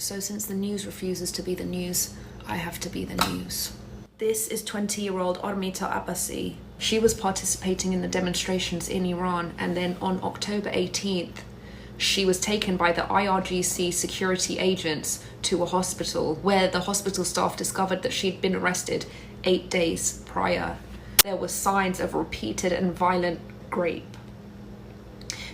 So since the news refuses to be the news, I have to be the news. This is 20-year-old Armita Abbasi. She was participating in the demonstrations in Iran, and then on October 18th, she was taken by the IRGC security agents to a hospital where the hospital staff discovered that she'd been arrested 8 days prior. There were signs of repeated and violent rape.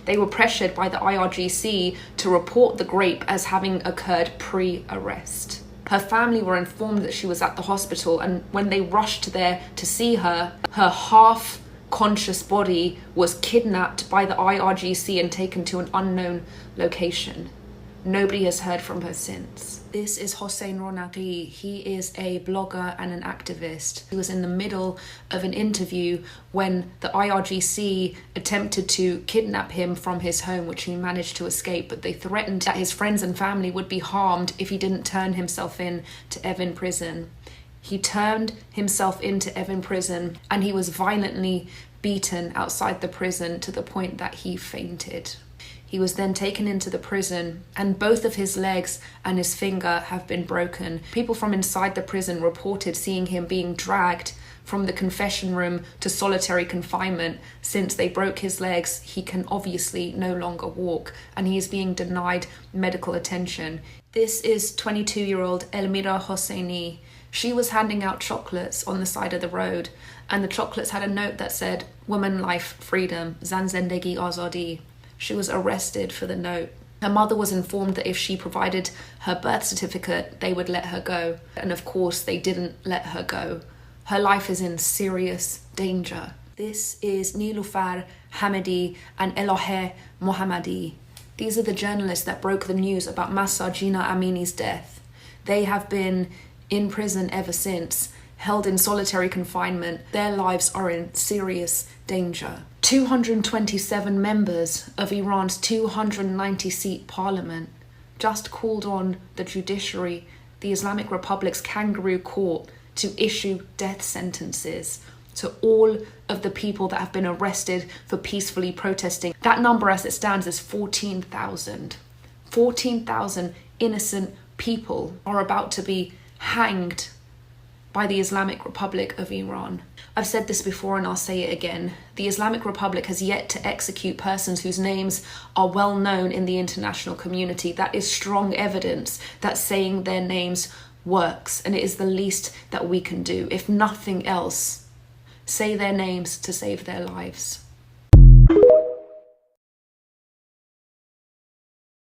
They were pressured by the IRGC to report the rape as having occurred pre-arrest. Her family were informed that she was at the hospital, and when they rushed there to see her, her half-conscious body was kidnapped by the IRGC and taken to an unknown location. Nobody has heard from her since. This is Hossein Ronaqi. He is a blogger and an activist. He was in the middle of an interview when the IRGC attempted to kidnap him from his home, which he managed to escape, but they threatened that his friends and family would be harmed if he didn't turn himself in to Evin prison. He turned himself into Evin prison, and he was violently beaten outside the prison to the point that he fainted. He was then taken into the prison, and both of his legs and his finger have been broken. People from inside the prison reported seeing him being dragged from the confession room to solitary confinement. Since they broke his legs, he can obviously no longer walk, and he is being denied medical attention. This is 22-year-old Elmira Hosseini. She was handing out chocolates on the side of the road, and the chocolates had a note that said, "Woman, life, freedom, Zan Zendegi Azadi." She was arrested for the note. Her mother was informed that if she provided her birth certificate, they would let her go. And of course, they didn't let her go. Her life is in serious danger. This is Nilufar Hamidi and Elohe Mohammadi. These are the journalists that broke the news about Mahsa Jina Amini's death. They have been in prison ever since, held in solitary confinement. Their lives are in serious danger. 227 members of Iran's 290-seat parliament just called on the judiciary, the Islamic Republic's kangaroo court, to issue death sentences to all of the people that have been arrested for peacefully protesting. That number as it stands is 14,000. 14,000 innocent people are about to be hanged by the Islamic Republic of Iran. I've said this before and I'll say it again. The Islamic Republic has yet to execute persons whose names are well known in the international community. That is strong evidence that saying their names works, and it is the least that we can do. If nothing else, say their names to save their lives.